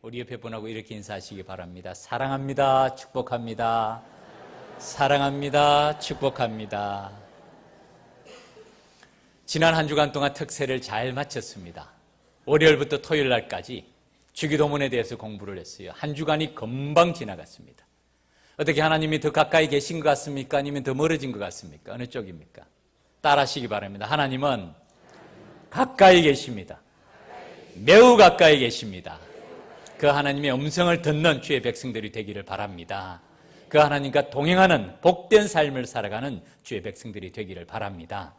우리 옆에 분하고 이렇게 인사하시기 바랍니다. 사랑합니다. 축복합니다. 사랑합니다. 축복합니다. 지난 한 주간 동안 특세를 잘 마쳤습니다. 월요일부터 토요일 날까지 주기도문에 대해서 공부를 했어요. 한 주간이 금방 지나갔습니다. 어떻게 하나님이 더 가까이 계신 것 같습니까? 아니면 더 멀어진 것 같습니까? 어느 쪽입니까? 따라하시기 바랍니다. 하나님은 가까이 계십니다. 매우 가까이 계십니다. 그 하나님의 음성을 듣는 주의 백성들이 되기를 바랍니다. 그 하나님과 동행하는 복된 삶을 살아가는 주의 백성들이 되기를 바랍니다.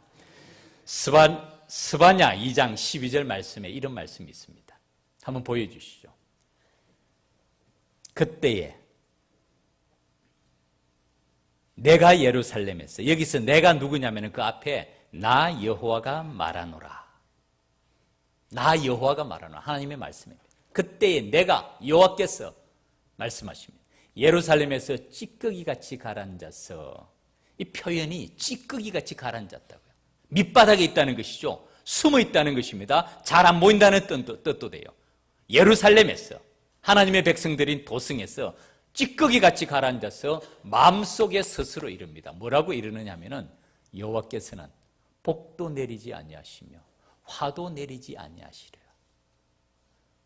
스바냐 2장 12절 말씀에 이런 말씀이 있습니다. 한번 보여주시죠. 그때에 내가 예루살렘에서, 여기서 내가 누구냐면 그 앞에 나 여호와가 말하노라. 나 여호와가 말하노라. 하나님의 말씀입니다. 그때에 내가 여호와께서 말씀하십니다. 예루살렘에서 찌꺼기같이 가라앉아서, 이 표현이 찌꺼기같이 가라앉았다고요. 밑바닥에 있다는 것이죠. 숨어 있다는 것입니다. 잘 안 보인다는 뜻도 돼요. 예루살렘에서, 하나님의 백성들인 도성에서 찌꺼기같이 가라앉아서 마음속에 스스로 이릅니다. 뭐라고 이르느냐 하면은 여호와께서는 복도 내리지 아니하시며 화도 내리지 아니하시리라.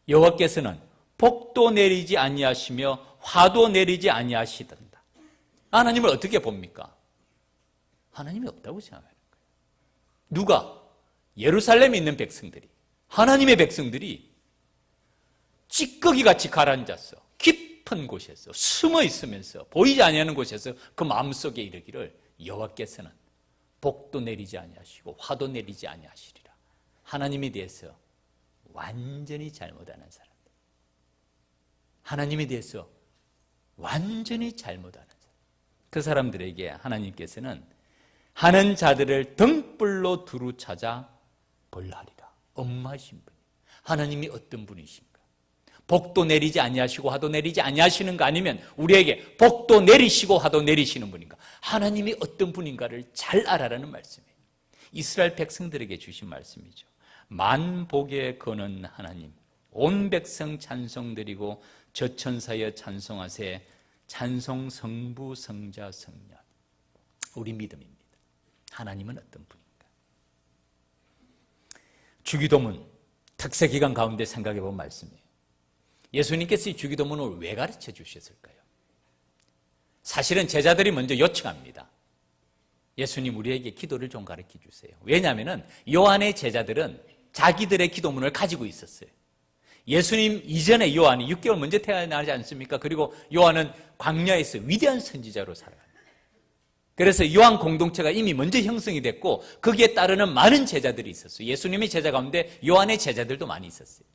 여호와께서는 복도 내리지 아니하시며 화도 내리지 아니하시던다. 하나님을 어떻게 봅니까? 하나님이 없다고 생각하는 거예요. 누가? 예루살렘에 있는 백성들이, 하나님의 백성들이 찌꺼기같이 가라앉았어. 깊은 곳에서 숨어 있으면서 보이지 아니하는 곳에서 그 마음속에 이르기를 여호와께서는 복도 내리지 아니하시고 화도 내리지 아니하시리라. 하나님에 대해서 완전히 잘못하는 사람들, 하나님에 대해서 완전히 잘못하는 사람, 그 사람들에게 하나님께서는 하는 자들을 등불로 두루 찾아 벌하리라. 엄하신 분, 하나님이 어떤 분이십니까? 복도 내리지 아니하시고 화도 내리지 아니하시는가, 아니면 우리에게 복도 내리시고 화도 내리시는 분인가? 하나님이 어떤 분인가를 잘 알아라는 말씀이에요. 이스라엘 백성들에게 주신 말씀이죠. 만복에 거는 하나님, 온 백성 찬송드리고 저천사여 찬송하세, 찬송 성부 성자 성령. 우리 믿음입니다. 하나님은 어떤 분인가? 주기도문 특세 기간 가운데 생각해 본 말씀이에요. 예수님께서 이 주기도문을 왜 가르쳐 주셨을까요? 사실은 제자들이 먼저 요청합니다. 예수님, 우리에게 기도를 좀 가르쳐 주세요. 왜냐하면 요한의 제자들은 자기들의 기도문을 가지고 있었어요. 예수님 이전에 요한이 6개월 먼저 태어나지 않습니까? 그리고 요한은 광야에서 위대한 선지자로 살아요. 그래서 요한 공동체가 이미 먼저 형성이 됐고 거기에 따르는 많은 제자들이 있었어요. 예수님의 제자 가운데 요한의 제자들도 많이 있었어요.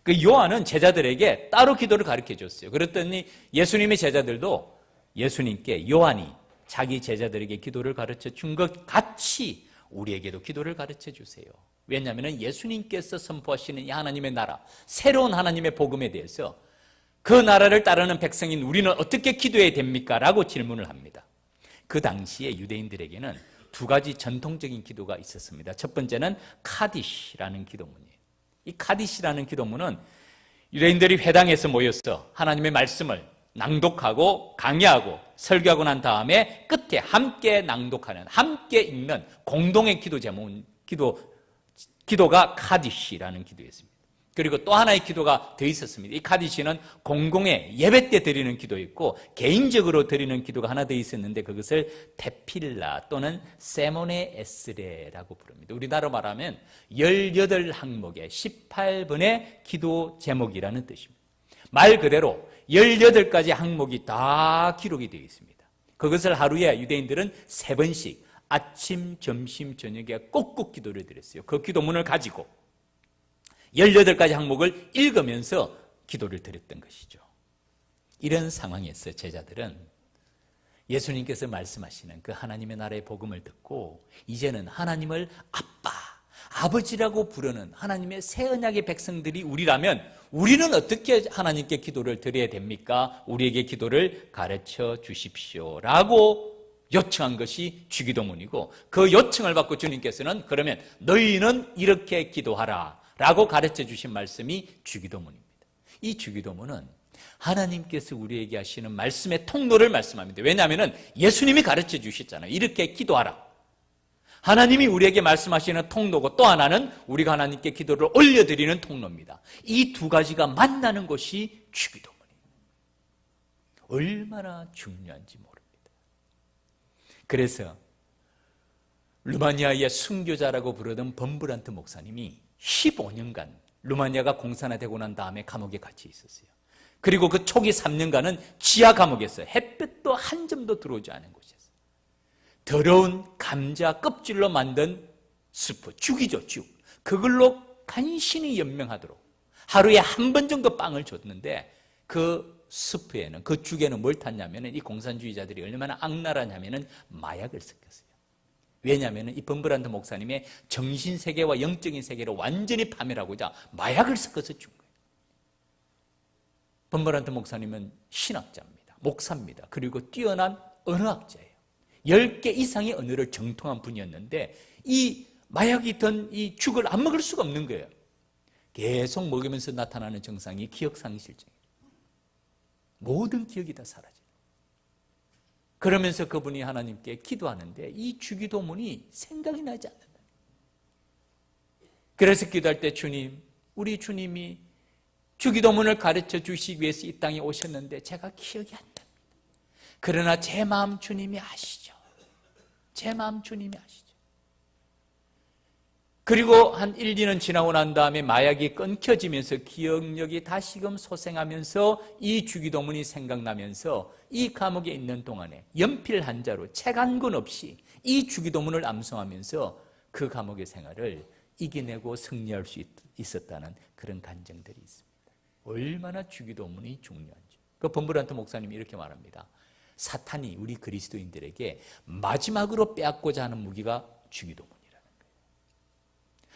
그 요한은 제자들에게 따로 기도를 가르쳐 줬어요. 그랬더니 예수님의 제자들도 예수님께 요한이 자기 제자들에게 기도를 가르쳐 준 것 같이 우리에게도 기도를 가르쳐 주세요. 왜냐하면 예수님께서 선포하시는 이 하나님의 나라, 새로운 하나님의 복음에 대해서 그 나라를 따르는 백성인 우리는 어떻게 기도해야 됩니까? 라고 질문을 합니다. 그 당시에 유대인들에게는 두 가지 전통적인 기도가 있었습니다. 첫 번째는 카디시라는 기도문이에요. 이 카디시라는 기도문은 유대인들이 회당에서 모여서 하나님의 말씀을 낭독하고 강의하고 설교하고 난 다음에 끝에 함께 낭독하는, 함께 읽는 공동의 기도 제목은 기도가 카디시라는 기도였습니다. 그리고 또 하나의 기도가 더 있었습니다. 이 카디시는 공공의 예배 때 드리는 기도였고 개인적으로 드리는 기도가 하나 더 있었는데 그것을 테필라 또는 세모네 에스레라고 부릅니다. 우리나라로 말하면 18항목의 18번의 기도 제목이라는 뜻입니다. 말 그대로 18가지 항목이 다 기록이 되어 있습니다. 그것을 하루에 유대인들은 3번씩 아침, 점심, 저녁에 꼭꼭 기도를 드렸어요. 그 기도문을 가지고 18가지 항목을 읽으면서 기도를 드렸던 것이죠. 이런 상황에서 제자들은 예수님께서 말씀하시는 그 하나님의 나라의 복음을 듣고 이제는 하나님을 아빠, 아버지라고 부르는 하나님의 새 언약의 백성들이 우리라면 우리는 어떻게 하나님께 기도를 드려야 됩니까? 우리에게 기도를 가르쳐 주십시오 라고 요청한 것이 주기도문이고 그 요청을 받고 주님께서는 그러면 너희는 이렇게 기도하라 라고 가르쳐 주신 말씀이 주기도문입니다. 이 주기도문은 하나님께서 우리에게 하시는 말씀의 통로를 말씀합니다. 왜냐하면 예수님이 가르쳐 주셨잖아요. 이렇게 기도하라. 하나님이 우리에게 말씀하시는 통로고, 또 하나는 우리가 하나님께 기도를 올려드리는 통로입니다. 이 두 가지가 만나는 것이 주기도문이에요. 얼마나 중요한지 모릅니다. 그래서 루마니아의 순교자라고 부르던 범브란트 목사님이 15년간 루마니아가 공산화되고 난 다음에 감옥에 갇혀 있었어요. 그리고 그 초기 3년간은 지하 감옥에서 햇볕도 한 점도 들어오지 않은 곳이었어요. 더러운 감자 껍질로 만든 수프, 죽이죠, 죽. 그걸로 간신히 연명하도록 하루에 한 번 정도 빵을 줬는데, 그 수프에는, 그 죽에는 뭘 탔냐면, 이 공산주의자들이 얼마나 악랄하냐면 마약을 섞었어요. 왜냐하면 이 범브란트 목사님의 정신세계와 영적인 세계를 완전히 파멸하고자 마약을 섞어서 준 거예요. 범브란트 목사님은 신학자입니다. 목사입니다. 그리고 뛰어난 언어학자예요. 10개 이상의 언어를 정통한 분이었는데 이 마약이 든 이 죽을 안 먹을 수가 없는 거예요. 계속 먹으면서 나타나는 증상이 기억상실증이에요. 모든 기억이 다 사라져요. 그러면서 그분이 하나님께 기도하는데 이 주기도문이 생각이 나지 않는다. 그래서 기도할 때, 주님, 우리 주님이 주기도문을 가르쳐 주시기 위해서 이 땅에 오셨는데 제가 기억이 안 납니다. 그러나 제 마음 주님이 아시죠. 제 마음 주님이 아시죠. 그리고 한 1, 2년 지나고 난 다음에 마약이 끊겨지면서 기억력이 다시금 소생하면서 이 주기도문이 생각나면서 이 감옥에 있는 동안에 연필 한 자로 책 한 권 없이 이 주기도문을 암송하면서 그 감옥의 생활을 이겨내고 승리할 수 있었다는 그런 간증들이 있습니다. 얼마나 주기도문이 중요한지. 그 범브란트 목사님이 이렇게 말합니다. 사탄이 우리 그리스도인들에게 마지막으로 빼앗고자 하는 무기가 주기도문이라는 거예요.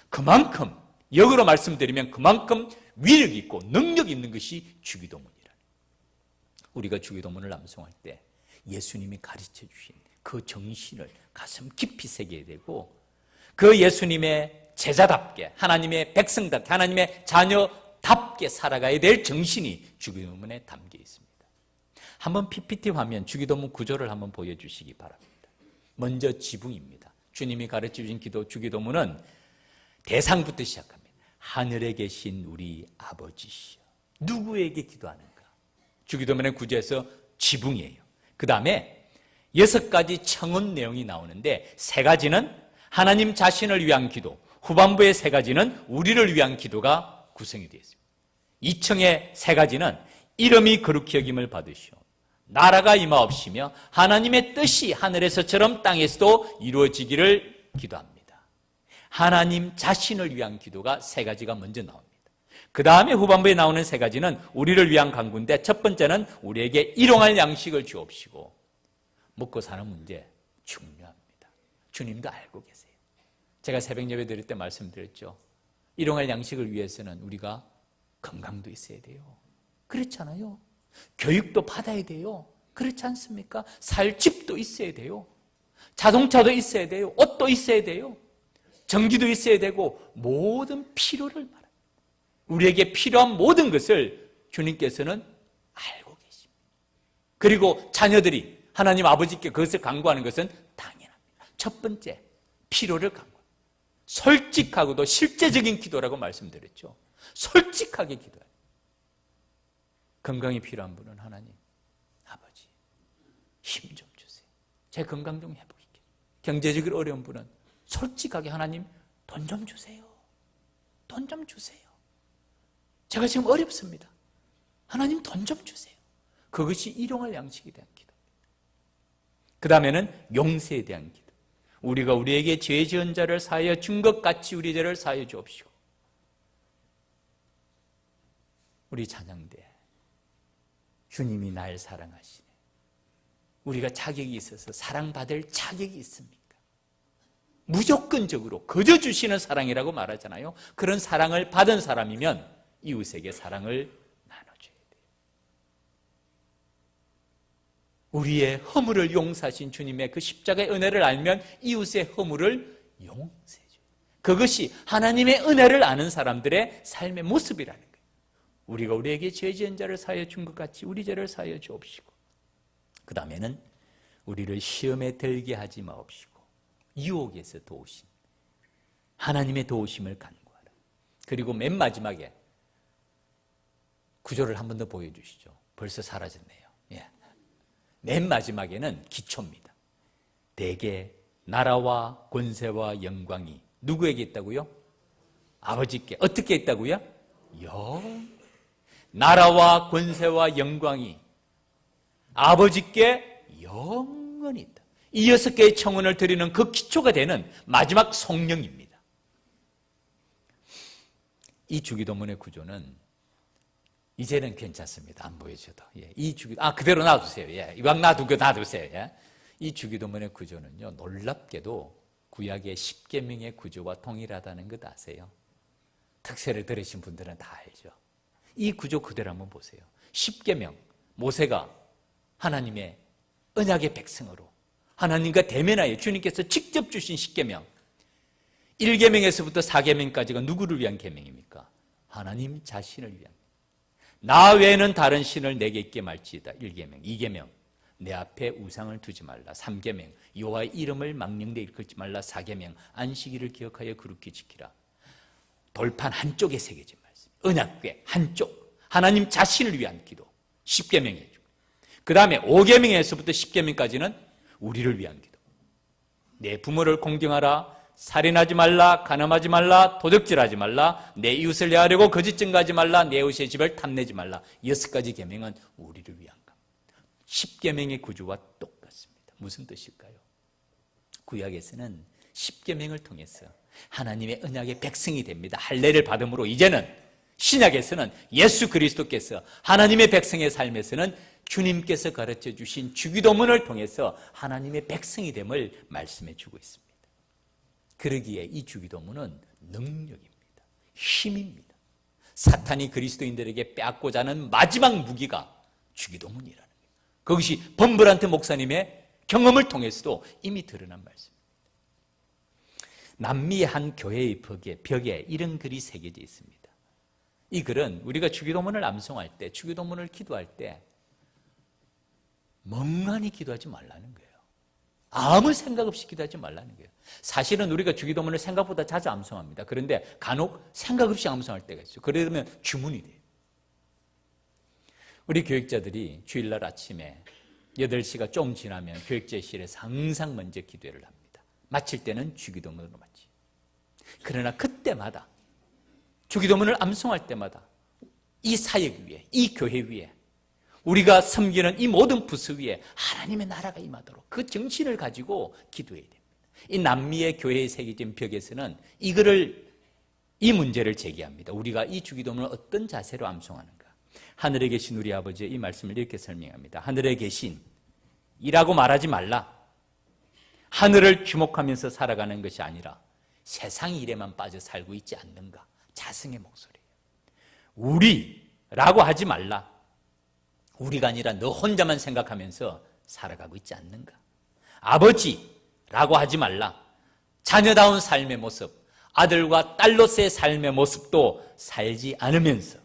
그만큼, 역으로 말씀드리면 그만큼 위력이 있고 능력이 있는 것이 주기도문이라는 거예요. 우리가 주기도문을 암송할 때 예수님이 가르쳐 주신 그 정신을 가슴 깊이 새겨야 되고, 그 예수님의 제자답게, 하나님의 백성답게, 하나님의 자녀답게 살아가야 될 정신이 주기도문에 담겨 있습니다. 한번 PPT 화면 주기도문 구조를 한번 보여주시기 바랍니다. 먼저 지붕입니다. 주님이 가르쳐 주신 기도 주기도문은 대상부터 시작합니다. 하늘에 계신 우리 아버지시여. 누구에게 기도하는가? 주기도문의 구조에서 지붕이에요. 그 다음에 6가지 청원 내용이 나오는데, 3가지는 하나님 자신을 위한 기도, 후반부의 3가지는 우리를 위한 기도가 구성이 되어 있습니다. 2층의 3가지는 이름이 거룩히 여김을 받으시오, 나라가 임하옵시며 하나님의 뜻이 하늘에서처럼 땅에서도 이루어지기를 기도합니다. 하나님 자신을 위한 기도가 3가지가 먼저 나옵니다. 그 다음에 후반부에 나오는 3가지는 우리를 위한 간구인데, 첫 번째는 우리에게 일용할 양식을 주옵시고. 먹고 사는 문제 중요합니다. 주님도 알고 계세요. 제가 새벽 예배 드릴 때 말씀드렸죠. 일용할 양식을 위해서는 우리가 건강도 있어야 돼요. 그렇잖아요. 교육도 받아야 돼요. 그렇지 않습니까? 살 집도 있어야 돼요. 자동차도 있어야 돼요. 옷도 있어야 돼요. 전기도 있어야 되고, 모든 필요를 말합니다. 우리에게 필요한 모든 것을 주님께서는 알고 계십니다. 그리고 자녀들이 하나님 아버지께 그것을 간구하는 것은 당연합니다. 첫 번째, 필요를 간구합니다. 솔직하고도 실제적인 기도라고 말씀드렸죠. 솔직하게 기도해요. 건강이 필요한 분은 하나님 아버지 힘 좀 주세요. 제 건강 좀 회복시켜요. 경제적으로 어려운 분은 솔직하게 하나님 돈 좀 주세요. 돈 좀 주세요. 제가 지금 어렵습니다. 하나님 돈 좀 주세요. 그것이 일용할 양식에 대한 기도입니다. 그 다음에는 용서에 대한 기도. 우리가 우리에게 죄 지은 자를 사하여 준 것 같이 우리 죄를 사하여 주옵시고. 우리 찬양대 주님이 날 사랑하시네. 우리가 자격이 있어서 사랑받을 자격이 있습니까? 무조건적으로 거저 주시는 사랑이라고 말하잖아요. 그런 사랑을 받은 사람이면 이웃에게 사랑을 나눠줘야 돼요. 우리의 허물을 용서하신 주님의 그 십자가의 은혜를 알면 이웃의 허물을 용서해줘요. 그것이 하나님의 은혜를 아는 사람들의 삶의 모습이라는 거예요. 우리가 우리에게 죄 지은 자를 사하여 준 것 같이 우리 죄를 사하여 주옵시고, 그 다음에는 우리를 시험에 들게 하지 마옵시고 유혹에서 도우심, 하나님의 도우심을 간구하라. 그리고 맨 마지막에 구조를 한 번 더 보여주시죠. 벌써 사라졌네요. 예. 맨 마지막에는 기초입니다. 대개 나라와 권세와 영광이 누구에게 있다고요? 아버지께. 어떻게 있다고요? 나라와 권세와 영광이 아버지께 영원히 있다. 이 6개의 청혼을 드리는 그 기초가 되는 마지막 성령입니다. 이 주기도문의 구조는 이제는 괜찮습니다. 안 보여줘도. 이 그대로 놔두세요. 이왕 놔두세요. 이 주기도문의 구조는요, 놀랍게도 구약의 10계명의 구조와 동일하다는 것 아세요? 특세를 들으신 분들은 다 알죠. 이 구조 그대로 한번 보세요. 10계명, 모세가 하나님의 언약의 백성으로 하나님과 대면하여 주님께서 직접 주신 10계명, 1계명에서부터 4계명까지가 누구를 위한 계명입니까? 하나님 자신을 위한. 나 외에는 다른 신을 내게 있게 말지이다. 1계명. 2계명, 내 앞에 우상을 두지 말라. 3계명, 여호와의 이름을 망령되 일컫지 말라. 4계명, 안식일을 기억하여 거룩히 지키라. 돌판 한쪽에 새겨진 말씀, 언약궤 한쪽, 하나님 자신을 위한 기도, 10계명이죠. 그 다음에 5계명에서부터 10계명까지는 우리를 위한 기도. 내 부모를 공경하라, 살인하지 말라, 간음하지 말라, 도적질하지 말라, 내 이웃을 해하려고 거짓 증거하지 말라, 내 이웃의 집을 탐내지 말라. 6가지 계명은 우리를 위한 것. 10계명의 구조와 똑같습니다. 무슨 뜻일까요? 구약에서는 10계명을 통해서 하나님의 언약의 백성이 됩니다. 할례를 받음으로 이제는 신약에서는 예수 그리스도께서 하나님의 백성의 삶에서는 주님께서 가르쳐 주신 주기도문을 통해서 하나님의 백성이 됨을 말씀해 주고 있습니다. 그러기에 이 주기도문은 능력입니다. 힘입니다. 사탄이 그리스도인들에게 빼앗고자 하는 마지막 무기가 주기도문이라는 거예요. 그것이 범브란트 목사님의 경험을 통해서도 이미 드러난 말씀입니다. 남미의 한 교회의 벽에 이런 글이 새겨져 있습니다. 이 글은 우리가 주기도문을 암송할 때, 주기도문을 기도할 때 멍하니 기도하지 말라는 거예요. 아무 생각 없이 기도하지 말라는 거예요. 사실은 우리가 주기도문을 생각보다 자주 암송합니다. 그런데 간혹 생각 없이 암송할 때가 있어요. 그러면 주문이 돼요. 우리 교육자들이 주일날 아침에 8시가 좀 지나면 교육제실에서 항상 먼저 기도회를 합니다. 마칠 때는 주기도문으로 마치. 그러나 그때마다 주기도문을 암송할 때마다 이 사역 위에, 이 교회 위에, 우리가 섬기는 이 모든 부스 위에 하나님의 나라가 임하도록 그 정신을 가지고 기도해야 됩니다. 이 남미의 교회에 새겨진 벽에서는 이 문제를 제기합니다. 우리가 이 주기도문을 어떤 자세로 암송하는가? 하늘에 계신 우리 아버지의 이 말씀을 이렇게 설명합니다. 하늘에 계신 이라고 말하지 말라. 하늘을 주목하면서 살아가는 것이 아니라 세상 일에만 빠져 살고 있지 않는가? 자성의 목소리예요. 우리라고 하지 말라. 우리가 아니라 너 혼자만 생각하면서 살아가고 있지 않는가? 아버지라고 하지 말라. 자녀다운 삶의 모습, 아들과 딸로서의 삶의 모습도 살지 않으면서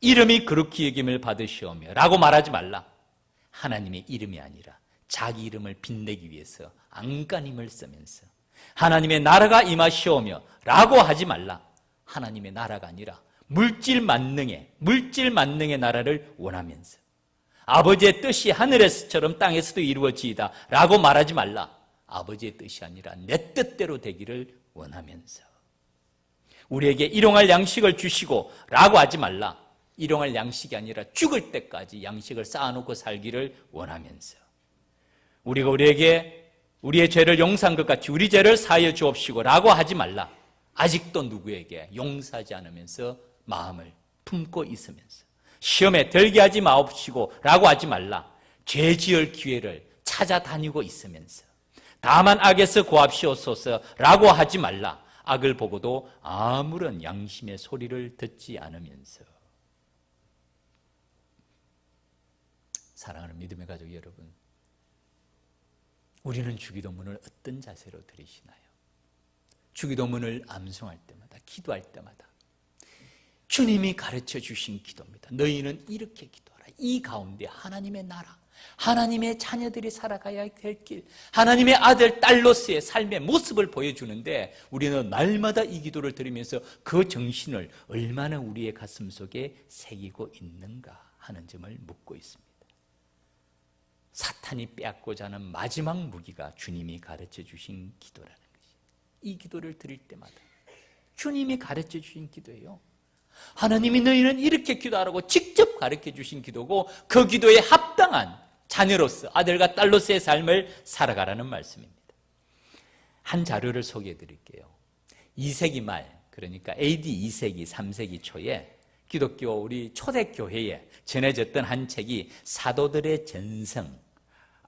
이름이 그렇게 여김을 받으시오며 라고 말하지 말라. 하나님의 이름이 아니라 자기 이름을 빛내기 위해서 안간힘을 쓰면서 하나님의 나라가 임하시오며 라고 하지 말라. 하나님의 나라가 아니라 물질 만능의 나라를 원하면서 아버지의 뜻이 하늘에서처럼 땅에서도 이루어지이다 라고 말하지 말라. 아버지의 뜻이 아니라 내 뜻대로 되기를 원하면서 우리에게 일용할 양식을 주시고 라고 하지 말라. 일용할 양식이 아니라 죽을 때까지 양식을 쌓아놓고 살기를 원하면서 우리가 우리에게 우리의 죄를 용서한 것 같이 우리 죄를 사하여 주옵시고 라고 하지 말라. 아직도 누구에게 용서하지 않으면서 마음을 품고 있으면서 시험에 들게 하지 마옵시고 라고 하지 말라. 죄 지을 기회를 찾아다니고 있으면서 다만 악에서 구합시옵소서 라고 하지 말라. 악을 보고도 아무런 양심의 소리를 듣지 않으면서. 사랑하는 믿음의 가족 여러분, 우리는 주기도문을 어떤 자세로 드리시나요? 주기도문을 암송할 때마다, 기도할 때마다 주님이 가르쳐 주신 기도입니다. 너희는 이렇게 기도하라. 이 가운데 하나님의 나라, 하나님의 자녀들이 살아가야 될 길, 하나님의 아들, 딸로서의 삶의 모습을 보여주는데 우리는 날마다 이 기도를 드리면서 그 정신을 얼마나 우리의 가슴 속에 새기고 있는가 하는 점을 묻고 있습니다. 사탄이 빼앗고자 하는 마지막 무기가 주님이 가르쳐 주신 기도라는 것이에요. 이 기도를 드릴 때마다 주님이 가르쳐 주신 기도예요. 하나님이 너희는 이렇게 기도하라고 직접 가르쳐 주신 기도고 그 기도에 합당한 자녀로서 아들과 딸로서의 삶을 살아가라는 말씀입니다. 한 자료를 소개해 드릴게요. 2세기 말, 그러니까 AD 2세기, 3세기 초에 기독교 우리 초대교회에 전해졌던 한 책이 사도들의 전성,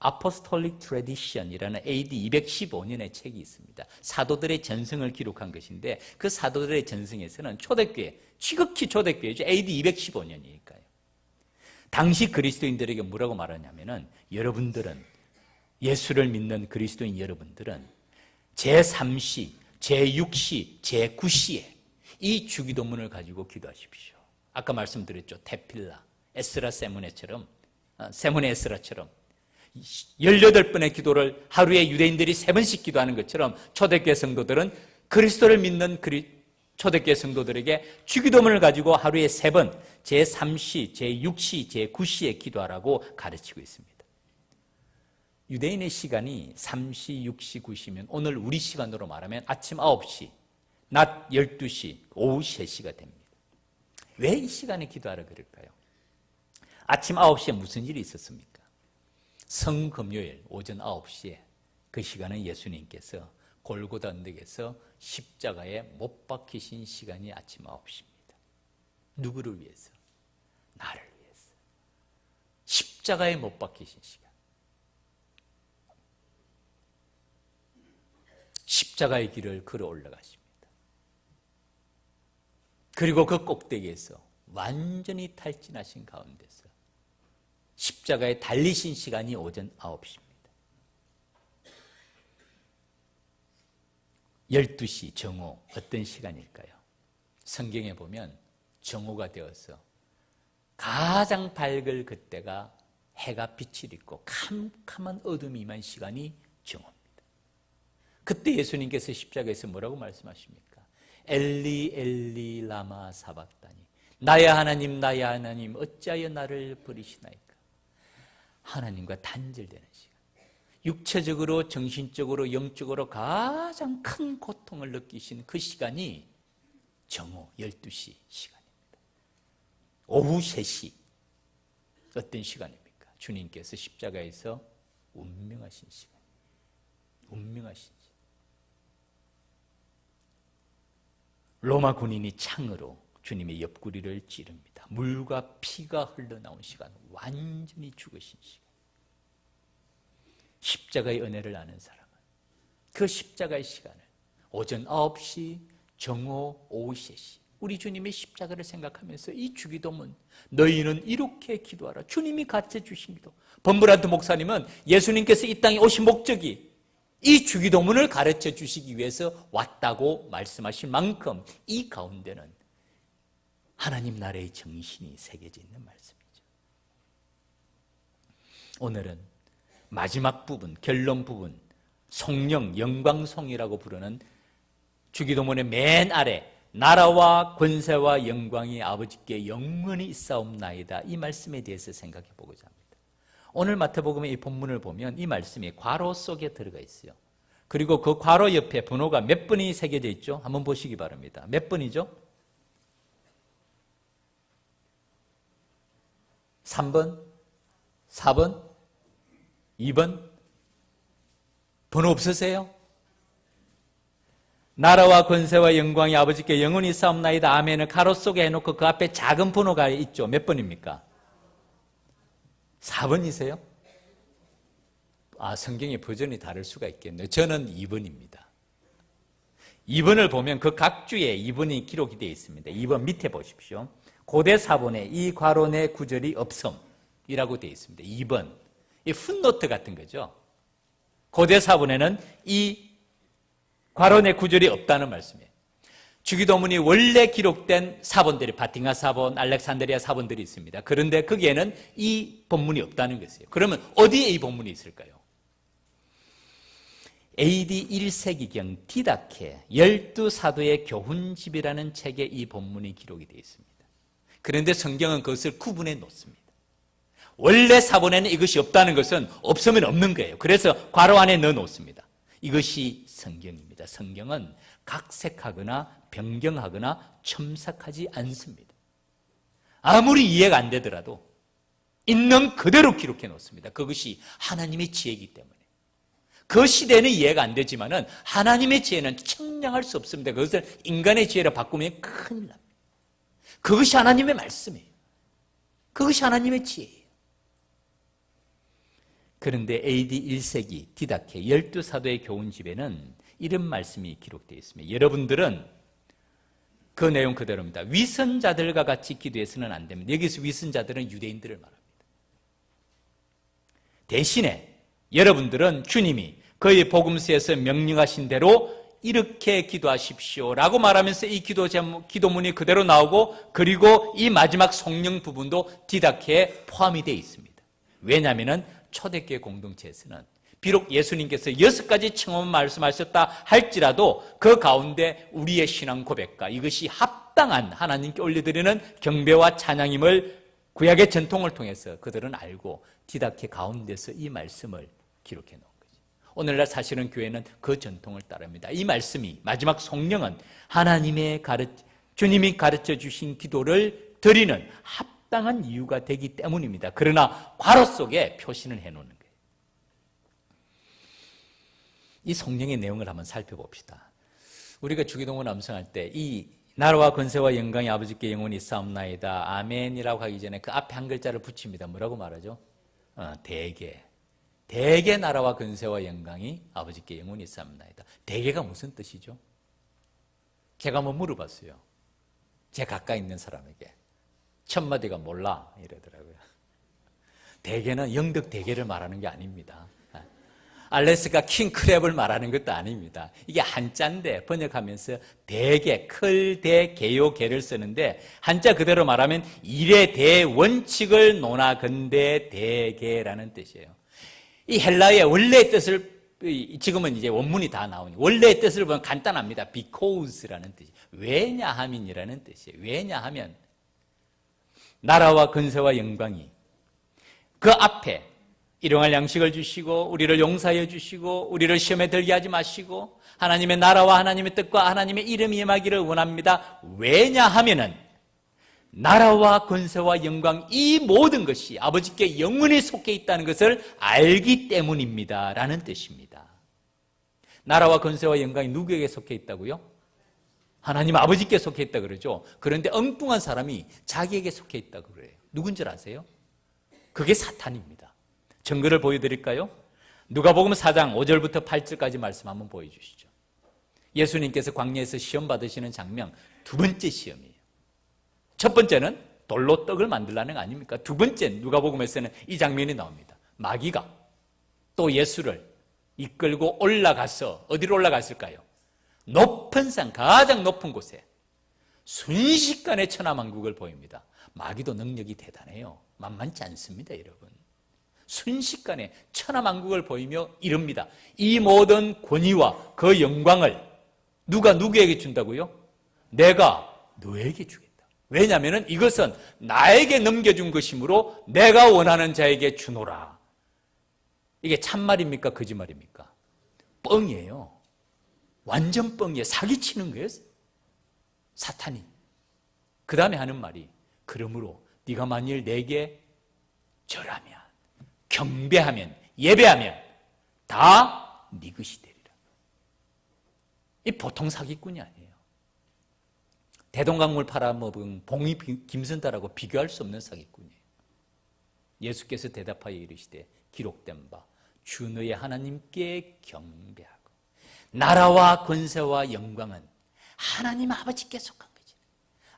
Apostolic Tradition이라는 AD 215년의 책이 있습니다. 사도들의 전성을 기록한 것인데 그 사도들의 전성에서는 초대교회, 지극히 초대교회죠. AD 215년이니까요. 당시 그리스도인들에게 뭐라고 말하냐면은 여러분들은, 예수를 믿는 그리스도인 여러분들은 제3시, 제6시, 제9시에 이 주기도문을 가지고 기도하십시오. 아까 말씀드렸죠. 테필라, 에스라 세문에처럼, 세문의 에스라처럼 18번의 기도를 하루에 유대인들이 3번씩 기도하는 것처럼 초대교회 성도들은 그리스도를 믿는 초대교회 성도들에게 주기도문을 가지고 하루에 3번 제3시, 제6시, 제9시에 기도하라고 가르치고 있습니다. 유대인의 시간이 3시, 6시, 9시면 오늘 우리 시간으로 말하면 아침 9시, 낮 12시, 오후 3시가 됩니다. 왜 이 시간에 기도하라 그럴까요? 아침 9시에 무슨 일이 있었습니까? 성금요일 오전 9시에 그 시간은 예수님께서 골고다 언덕에서 십자가에 못 박히신 시간이 아침 9시입니다. 누구를 위해서? 나를 위해서. 십자가에 못 박히신 시간. 십자가의 길을 걸어 올라가십니다. 그리고 그 꼭대기에서 완전히 탈진하신 가운데서 십자가에 달리신 시간이 오전 9시입니다. 12시 정오 어떤 시간일까요? 성경에 보면 정오가 되어서 가장 밝을 그때가 해가 빛을 입고 캄캄한 어둠이 임한 시간이 정오입니다. 그때 예수님께서 십자가에서 뭐라고 말씀하십니까? 엘리 엘리 라마 사박다니, 나의 하나님 나의 하나님 어찌하여 나를 버리시나이까. 하나님과 단절되는 시간, 육체적으로 정신적으로 영적으로 가장 큰 고통을 느끼신 그 시간이 정오 12시 시간입니다. 오후 3시 어떤 시간입니까? 주님께서 십자가에서 운명하신 시간, 운명하신 시간. 로마 군인이 창으로 주님의 옆구리를 찌릅니다. 물과 피가 흘러나온 시간, 완전히 죽으신 시간. 십자가의 은혜를 아는 사람은 그 십자가의 시간을 오전 9시, 정오, 오후 3시 우리 주님의 십자가를 생각하면서 이 주기도문, 너희는 이렇게 기도하라. 주님이 가르쳐 주신 기도. 범브란트 목사님은 예수님께서 이 땅에 오신 목적이 이 주기도문을 가르쳐 주시기 위해서 왔다고 말씀하실 만큼 이 가운데는 하나님 나라의 정신이 새겨져 있는 말씀이죠. 오늘은 마지막 부분, 결론 부분, 성령, 영광송이라고 부르는 주기도문의 맨 아래 나라와 권세와 영광이 아버지께 영원히 있사옵나이다. 이 말씀에 대해서 생각해 보고자 합니다. 오늘 마태복음의 이 본문을 보면 이 말씀이 괄호 속에 들어가 있어요. 그리고 그 괄호 옆에 번호가 몇 번이 새겨져 있죠? 한번 보시기 바랍니다. 몇 번이죠? 3번? 4번? 2번? 번호 없으세요? 나라와 권세와 영광이 아버지께 영원히 있사옵나이다. 아멘을 가로 속에 해놓고 그 앞에 작은 번호가 있죠. 몇 번입니까? 4번이세요? 성경의 버전이 다를 수가 있겠네요. 저는 2번입니다. 2번을 보면 그 각 주에 2번이 기록이 되어 있습니다. 2번 밑에 보십시오. 고대 사본에 이 괄호 내 구절이 없음이라고 되어 있습니다. 2번. 이 풋노트 같은 거죠. 고대 사본에는 이 괄호 내 구절이 없다는 말씀이에요. 주기도문이 원래 기록된 사본들이 바티칸 사본, 알렉산드리아 사본들이 있습니다. 그런데 거기에는 이 본문이 없다는 것이에요. 그러면 어디에 이 본문이 있을까요? AD 1세기경 디다케 12사도의 교훈집이라는 책에 이 본문이 기록이 되어 있습니다. 그런데 성경은 그것을 구분해 놓습니다. 원래 사본에는 이것이 없다는 것은 없으면 없는 거예요. 그래서 괄호 안에 넣어 놓습니다. 이것이 성경입니다. 성경은 각색하거나 변경하거나 첨삭하지 않습니다. 아무리 이해가 안 되더라도 있는 그대로 기록해 놓습니다. 그것이 하나님의 지혜이기 때문에. 그 시대는 이해가 안 되지만은 하나님의 지혜는 측량할 수 없습니다. 그것을 인간의 지혜로 바꾸면 큰일 납니다. 그것이 하나님의 말씀이에요. 그것이 하나님의 지혜예요. 그런데 AD 1세기 디다케 12사도의 교훈집에는 이런 말씀이 기록되어 있습니다. 여러분들은 그 내용 그대로입니다. 위선자들과 같이 기도해서는 안 됩니다. 여기서 위선자들은 유대인들을 말합니다. 대신에 여러분들은 주님이 그의 복음서에서 명령하신 대로 이렇게 기도하십시오라고 말하면서 이 기도문이 그대로 나오고, 그리고 이 마지막 성령 부분도 디다케에 포함이 되어 있습니다. 왜냐하면 초대교회 공동체에서는 비록 예수님께서 6가지 청원 말씀하셨다 할지라도 그 가운데 우리의 신앙 고백과 이것이 합당한 하나님께 올려드리는 경배와 찬양임을 구약의 전통을 통해서 그들은 알고 디다케 가운데서 이 말씀을 기록해 놓은 거죠. 오늘날 사실은 교회는 그 전통을 따릅니다. 이 말씀이, 마지막 성령은 주님이 가르쳐 주신 기도를 드리는 합당한 이유가 되기 때문입니다. 그러나 괄호 속에 표시는 해놓는 거예요. 이 성령의 내용을 한번 살펴봅시다. 우리가 주기도문 암송할 때 이 나라와 권세와 영광이 아버지께 영원히 있사옵나이다 아멘이라고 하기 전에 그 앞에 한 글자를 붙입니다. 뭐라고 말하죠? 대개 나라와 권세와 영광이 아버지께 영원히 있사옵나이다. 대개가 무슨 뜻이죠? 제가 한번 물어봤어요. 제 가까이 있는 사람에게. 첫 마디가 몰라 이러더라고요. 대개는 영덕 대개를 말하는 게 아닙니다. 알래스카 킹크랩을 말하는 것도 아닙니다. 이게 한자인데 번역하면서 대개, 클, 대, 개요, 개를 쓰는데 한자 그대로 말하면 일의 대원칙을 논하건대 대개라는 뜻이에요. 이 헬라의 원래의 뜻을, 지금은 이제 원문이 다 나오니 원래의 뜻을 보면 간단합니다. because라는 뜻이, 왜냐하면이라는 뜻이에요. 왜냐하면 나라와 권세와 영광이 그 앞에 일용할 양식을 주시고 우리를 용서해 주시고 우리를 시험에 들게 하지 마시고 하나님의 나라와 하나님의 뜻과 하나님의 이름이 임하기를 원합니다. 왜냐하면은 나라와 권세와 영광 이 모든 것이 아버지께 영원히 속해 있다는 것을 알기 때문입니다 라는 뜻입니다. 나라와 권세와 영광이 누구에게 속해 있다고요? 하나님 아버지께 속해 있다고 그러죠. 그런데 엉뚱한 사람이 자기에게 속해 있다고 그래요. 누군 줄 아세요? 그게 사탄입니다. 증거를 보여드릴까요? 누가복음 4장 5절부터 8절까지 말씀 한번 보여주시죠. 예수님께서 광야에서 시험 받으시는 장면, 두 번째 시험이에요. 첫 번째는 돌로 떡을 만들라는 거 아닙니까? 두 번째 누가복음에서는 이 장면이 나옵니다. 마귀가 또 예수를 이끌고 올라가서 어디로 올라갔을까요? 높은 산, 가장 높은 곳에 순식간에 천하만국을 보입니다. 마귀도 능력이 대단해요. 만만치 않습니다, 여러분. 순식간에 천하만국을 보이며 이릅니다. 이 모든 권위와 그 영광을 누가 누구에게 준다고요? 내가 너에게 주겠다. 왜냐하면 이것은 나에게 넘겨준 것이므로 내가 원하는 자에게 주노라. 이게 참말입니까? 거짓말입니까? 뻥이에요. 완전 뻥이에요. 사기치는 거예요. 사탄이. 그 다음에 하는 말이, 그러므로 네가 만일 내게 절하면, 경배하면, 예배하면 다 네 것이 되리라. 이 보통 사기꾼이 아니에요. 대동강물 팔아먹은 봉이 김선달하고 비교할 수 없는 사기꾼이에요. 예수께서 대답하여 이르시되 기록된 바 주 너의 하나님께 경배하고 나라와 권세와 영광은 하나님 아버지께 속한 거지.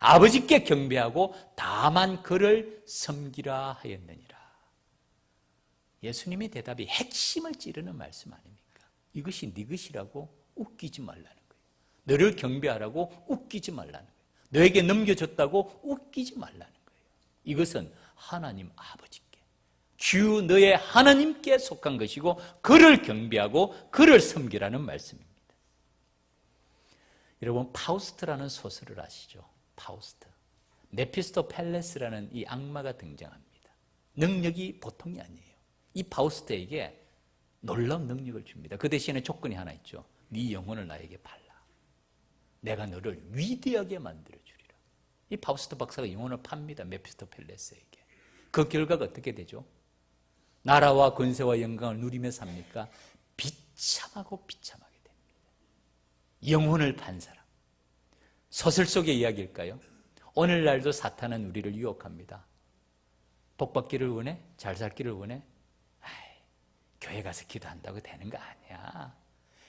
아버지께 경배하고 다만 그를 섬기라 하였느니라. 예수님의 대답이 핵심을 찌르는 말씀 아닙니까? 이것이 네 것이라고 웃기지 말라는 거예요. 너를 경배하라고 웃기지 말라는 거예요. 너에게 넘겨줬다고 웃기지 말라는 거예요. 이것은 하나님 아버지께, 주 너의 하나님께 속한 것이고 그를 경배하고 그를 섬기라는 말씀입니다. 여러분, 파우스트라는 소설을 아시죠? 파우스트. 메피스토펠레스라는 이 악마가 등장합니다. 능력이 보통이 아니에요. 이 파우스트에게 놀라운 능력을 줍니다. 그 대신에 조건이 하나 있죠. 네 영혼을 나에게 팔라. 내가 너를 위대하게 만들어주리라. 이 파우스트 박사가 영혼을 팝니다. 메피스토펠레스에게. 그 결과가 어떻게 되죠? 나라와 권세와 영광을 누리며 삽니까? 비참하고 비참하게 됩니다. 영혼을 판 사람. 소설 속의 이야기일까요? 오늘날도 사탄은 우리를 유혹합니다. 복받기를 원해? 잘 살기를 원해? 교회 가서 기도한다고 되는 거 아니야.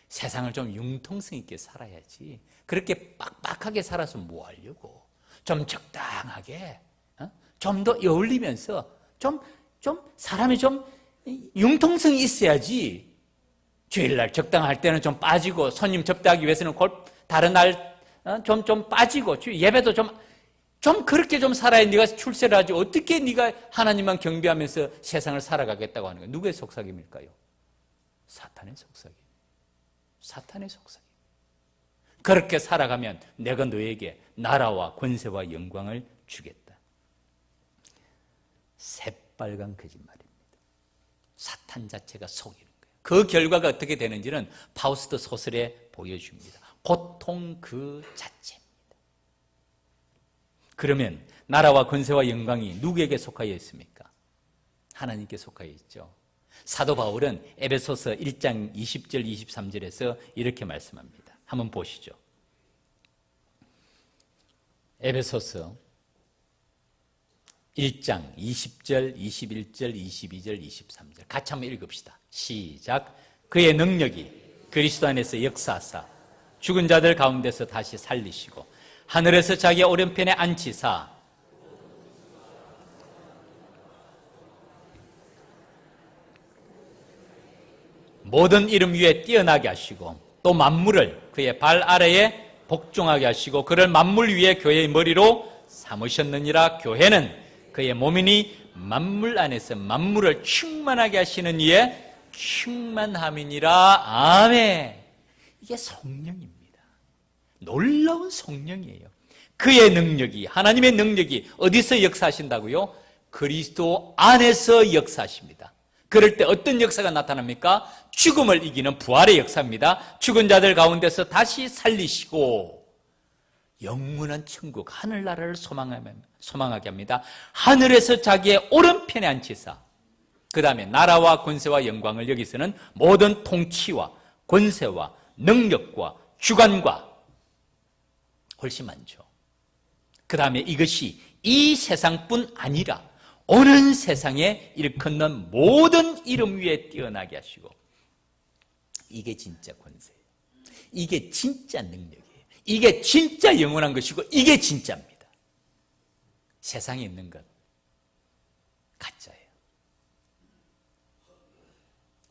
세상을 좀 융통성 있게 살아야지. 그렇게 빡빡하게 살아서 뭐 하려고. 좀 적당하게, 좀 더 어울리면서 좀 사람이 좀 융통성이 있어야지. 주일날 적당할 때는 좀 빠지고, 손님 접대하기 위해서는 다른 날 좀 빠지고, 예배도 좀 그렇게 좀 살아야 네가 출세를 하지. 어떻게 네가 하나님만 경배하면서 세상을 살아가겠다고 하는 거야. 누구의 속삭임일까요? 사탄의 속삭임. 사탄의 속삭임. 그렇게 살아가면 내가 너에게 나라와 권세와 영광을 주겠다. 새빨간 거짓말입니다. 사탄 자체가 속이는 거예요. 그 결과가 어떻게 되는지는 파우스트 소설에 보여줍니다. 고통 그 자체입니다. 그러면 나라와 권세와 영광이 누구에게 속하여 있습니까? 하나님께 속하여 있죠. 사도 바울은 에베소서 1장 20절 23절에서 이렇게 말씀합니다. 한번 보시죠. 에베소서 1장 20절 21절 22절 23절 같이 한번 읽읍시다. 시작. 그의 능력이 그리스도 안에서 역사하사 죽은 자들 가운데서 다시 살리시고 하늘에서 자기의 오른편에 앉히사 모든 이름 위에 뛰어나게 하시고 또 만물을 그의 발 아래에 복종하게 하시고 그를 만물 위에 교회의 머리로 삼으셨느니라. 교회는 그의 몸이니 만물 안에서 만물을 충만하게 하시는 이의 충만함이니라. 아멘. 이게 성령입니다. 놀라운 성령이에요. 그의 능력이, 하나님의 능력이 어디서 역사하신다고요? 그리스도 안에서 역사하십니다. 그럴 때 어떤 역사가 나타납니까? 죽음을 이기는 부활의 역사입니다. 죽은 자들 가운데서 다시 살리시고 영원한 천국, 하늘나라를 소망하게 합니다. 하늘에서 자기의 오른편에 앉히사 그 다음에 나라와 권세와 영광을 여기서는 모든 통치와 권세와 능력과 주관과 훨씬 많죠. 그 다음에 이것이 이 세상뿐 아니라 오는 세상에 일컫는 모든 이름 위에 뛰어나게 하시고 이게 진짜 권세예요. 이게 진짜 능력이에요. 이게 진짜 영원한 것이고 이게 진짜입니다. 세상에 있는 것 가짜예요.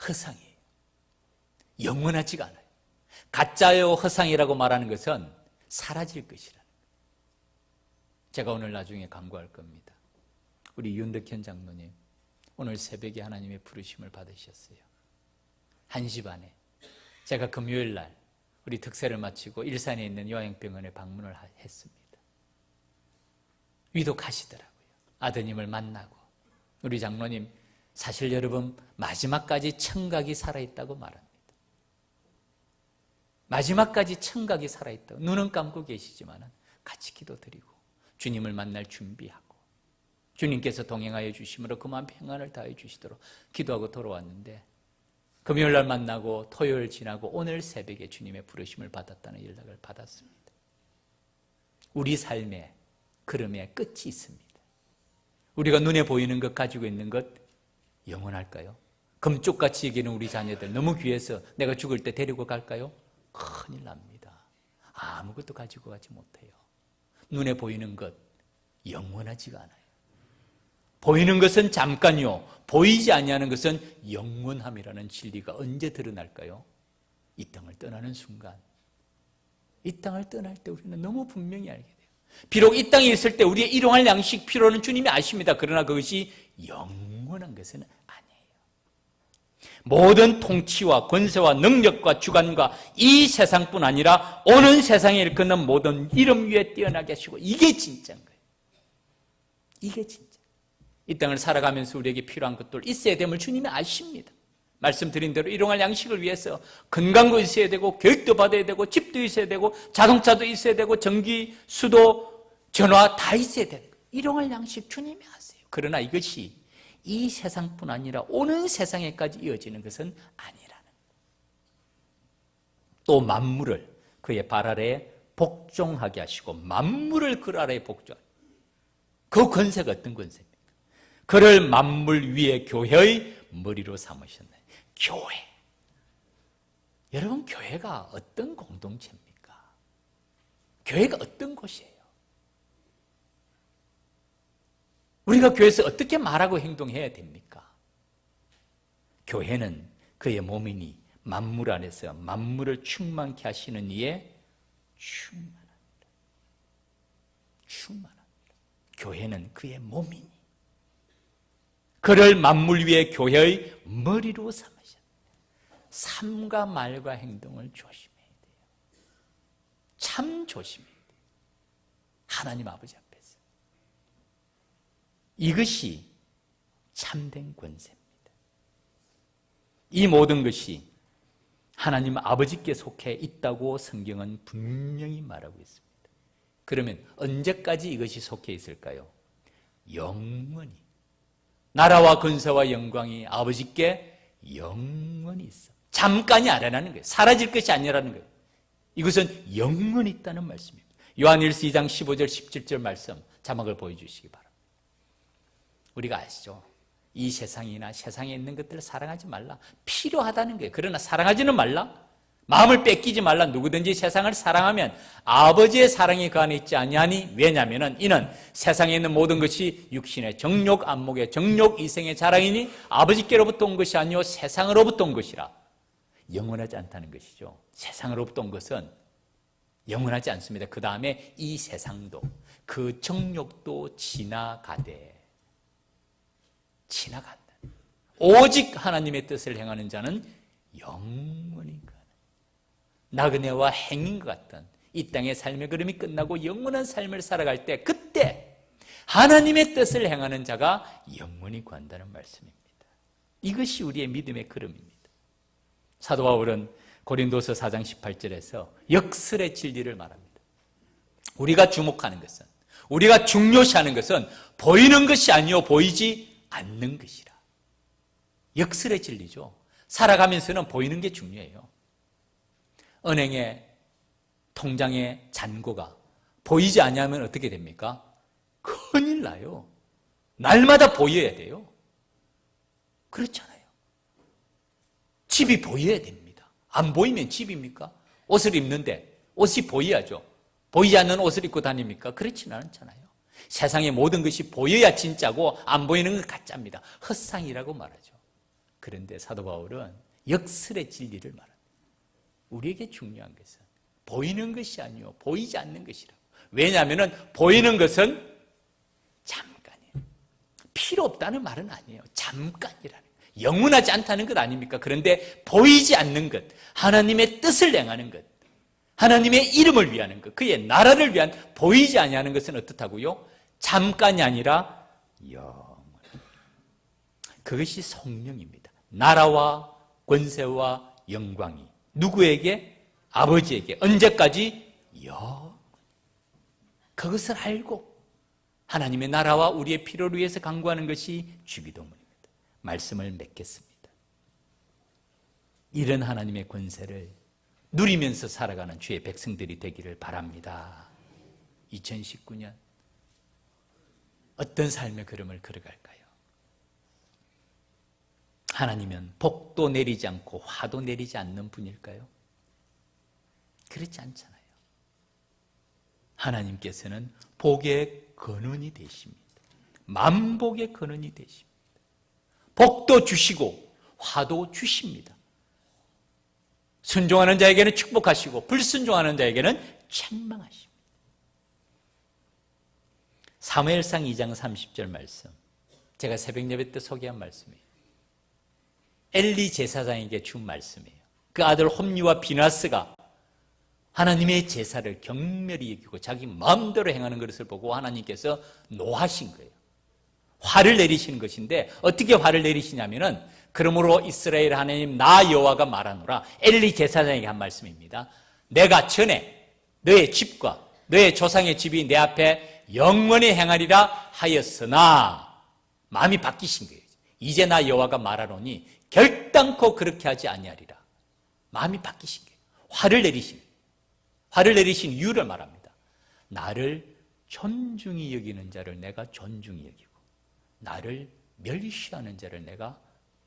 허상이에요. 영원하지가 않아요. 가짜요 허상이라고 말하는 것은 사라질 것이라는 거예요. 제가 오늘 나중에 강구할 겁니다. 우리 윤덕현 장로님 오늘 새벽에 하나님의 부르심을 받으셨어요. 1시 반에 제가 금요일 날 우리 특세를 마치고 일산에 있는 요양병원에 방문을 했습니다. 위독하시더라고요. 아드님을 만나고 우리 장로님 사실 여러분 마지막까지 청각이 살아있다고 말합니다. 마지막까지 청각이 살아있다고. 눈은 감고 계시지만 같이 기도드리고 주님을 만날 준비하고 주님께서 동행하여 주심으로 그만 평안을 다해 주시도록 기도하고 돌아왔는데 금요일 날 만나고 토요일 지나고 오늘 새벽에 주님의 부르심을 받았다는 연락을 받았습니다. 우리 삶의 걸음에 끝이 있습니다. 우리가 눈에 보이는 것 가지고 있는 것 영원할까요? 금쪽같이 여기는 우리 자녀들 너무 귀해서 내가 죽을 때 데리고 갈까요? 큰일 납니다. 아무것도 가지고 가지 못해요. 눈에 보이는 것 영원하지가 않아요. 보이는 것은 잠깐요. 보이지 아니하는 것은 영원함이라는 진리가 언제 드러날까요? 이 땅을 떠나는 순간. 이 땅을 떠날 때 우리는 너무 분명히 알게 돼요. 비록 이 땅에 있을 때 우리의 일용할 양식 필요는 주님이 아십니다. 그러나 그것이 영원한 것은 아니에요. 모든 통치와 권세와 능력과 주관과 이 세상뿐 아니라 오는 세상에 일컫는 모든 이름 위에 뛰어나게 하시고, 이게 진짜인 거예요. 이게 진짜. 이 땅을 살아가면서 우리에게 필요한 것들 있어야 됨을 주님이 아십니다. 말씀드린 대로 일용할 양식을 위해서 건강도 있어야 되고, 교육도 받아야 되고, 집도 있어야 되고, 자동차도 있어야 되고, 전기, 수도, 전화 다 있어야 되는 거예요. 일용할 양식 주님이 아세요. 그러나 이것이 이 세상뿐 아니라 오는 세상에까지 이어지는 것은 아니라는 거예요. 또 만물을 그의 발 아래에 복종하게 하시고, 만물을 그 아래에 복종하게. 그 권세가 어떤 권세입니까? 그를 만물 위에 교회의 머리로 삼으셨나요? 교회. 여러분, 교회가 어떤 공동체입니까? 교회가 어떤 곳이에요? 우리가 교회에서 어떻게 말하고 행동해야 됩니까? 교회는 그의 몸이니 만물 안에서 만물을 충만케 하시는 이의 충만합니다. 충만합니다. 교회는 그의 몸이니 그를 만물 위에 교회의 머리로 삼으셨다. 삶과 말과 행동을 조심해야 돼요. 참 조심해야 돼요. 하나님 아버지 앞에서. 이것이 참된 권세입니다. 이 모든 것이 하나님 아버지께 속해 있다고 성경은 분명히 말하고 있습니다. 그러면 언제까지 이것이 속해 있을까요? 영원히. 나라와 권세와 영광이 아버지께 영원히 있어. 잠깐이 아니라는 거예요. 사라질 것이 아니라는 거예요. 이것은 영원히 있다는 말씀입니다. 요한일서 2장 15절 17절 말씀 자막을 보여주시기 바랍니다. 우리가 아시죠? 이 세상이나 세상에 있는 것들을 사랑하지 말라. 필요하다는 거예요. 그러나 사랑하지는 말라. 마음을 뺏기지 말라. 누구든지 세상을 사랑하면 아버지의 사랑이 그 안에 있지 아니하니. 왜냐하면 이는 세상에 있는 모든 것이 육신의 정욕, 안목의 정욕, 이생의 자랑이니 아버지께로부터 온 것이 아니요 세상으로부터 온 것이라. 영원하지 않다는 것이죠. 세상으로부터 온 것은 영원하지 않습니다. 그 다음에 이 세상도 그 정욕도 지나간다. 오직 하나님의 뜻을 행하는 자는 영원히 가는, 나그네와 행인과 같은 이 땅의 삶의 걸음이 끝나고 영원한 삶을 살아갈 때, 그때 하나님의 뜻을 행하는 자가 영원히 간다는 말씀입니다. 이것이 우리의 믿음의 걸음입니다. 사도 바울은 고린도서 4장 18절에서 역설의 진리를 말합니다. 우리가 주목하는 것은, 우리가 중요시하는 것은 보이는 것이 아니요 보이지 않는 것이라. 역설의 진리죠. 살아가면서는 보이는 게 중요해요. 은행의 통장의 잔고가 보이지 않으면 어떻게 됩니까? 큰일 나요. 날마다 보여야 돼요. 그렇잖아요. 집이 보여야 됩니다. 안 보이면 집입니까? 옷을 입는데 옷이 보여야죠. 보이지 않는 옷을 입고 다닙니까? 그렇지는 않잖아요. 세상의 모든 것이 보여야 진짜고 안 보이는 건 가짜입니다. 헛상이라고 말하죠. 그런데 사도 바울은 역설의 진리를 말합니다. 우리에게 중요한 것은 보이는 것이 아니요 보이지 않는 것이라고. 왜냐하면 보이는 것은 잠깐이에요. 필요 없다는 말은 아니에요. 잠깐이라는 거예요. 영원하지 않다는 것 아닙니까? 그런데 보이지 않는 것, 하나님의 뜻을 행하는 것, 하나님의 이름을 위하는 것, 그의 나라를 위한 보이지 아니하는 것은 어떻다고요? 잠깐이 아니라 영원. 그것이 성령입니다. 나라와 권세와 영광이 누구에게? 아버지에게. 언제까지? 영원. 그것을 알고 하나님의 나라와 우리의 필요를 위해서 간구하는 것이 주기도문입니다. 말씀을 맺겠습니다. 이런 하나님의 권세를 누리면서 살아가는 주의 백성들이 되기를 바랍니다. 2019년 어떤 삶의 걸음을 걸어갈까요? 하나님은 복도 내리지 않고 화도 내리지 않는 분일까요? 그렇지 않잖아요. 하나님께서는 복의 근원이 되십니다. 만복의 근원이 되십니다. 복도 주시고 화도 주십니다. 순종하는 자에게는 축복하시고 불순종하는 자에게는 책망하십니다. 사무엘상 2장 30절 말씀, 제가 새벽 예배 때 소개한 말씀이에요. 엘리 제사장에게 준 말씀이에요. 그 아들 홈리와 비나스가 하나님의 제사를 경멸히 여기고 자기 마음대로 행하는 것을 보고 하나님께서 노하신 거예요. 화를 내리시는 것인데, 어떻게 화를 내리시냐면은, 그러므로 이스라엘 하나님 나 여호와가 말하노라, 엘리 제사장에게 한 말씀입니다. 내가 전에 너의 집과 너의 조상의 집이 내 앞에 영원히 행하리라 하였으나, 마음이 바뀌신 거예요. 이제 나 여호와가 말하노니 결단코 그렇게 하지 아니하리라. 마음이 바뀌신 거예요. 화를 내리신 이유를 말합니다. 나를 존중히 여기는 자를 내가 존중히 여기고 나를 멸시하는 자를 내가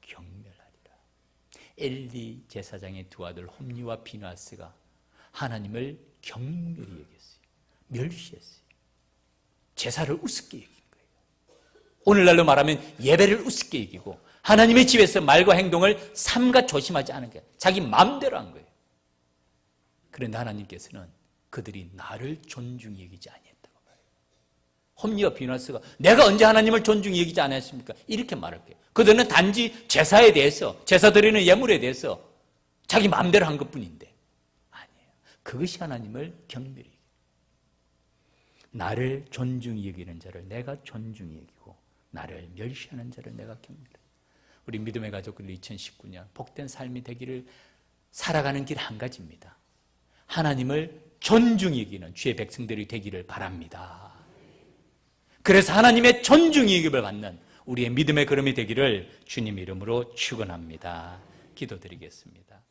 경멸하리라. 엘리 제사장의 두 아들 홈리와 비나스가 하나님을 경멸히 여겼어요. 멸시했어요. 제사를 우습게 여긴 거예요. 오늘날로 말하면 예배를 우습게 여기고 하나님의 집에서 말과 행동을 삼가 조심하지 않은 게 자기 마음대로 한 거예요. 그런데 하나님께서는 그들이 나를 존중히 여기지 아니했다고 말해요. 홈리와 비나스가 내가 언제 하나님을 존중히 여기지 않았습니까? 이렇게 말할게요. 그들은 단지 제사에 대해서, 제사 드리는 예물에 대해서 자기 마음대로 한 것뿐인데, 아니에요. 그것이 하나님을 경멸히 여기고, 나를 존중히 여기는 자를 내가 존중히 여기고 나를 멸시하는 자를 내가 경멸해. 우리 믿음의 가족들 2019년 복된 삶이 되기를 살아가는 길 한 가지입니다. 하나님을 존중히 여기는 주의 백성들이 되기를 바랍니다. 그래서 하나님의 존중히 여김을 받는 우리의 믿음의 걸음이 되기를 주님 이름으로 축원합니다. 기도드리겠습니다.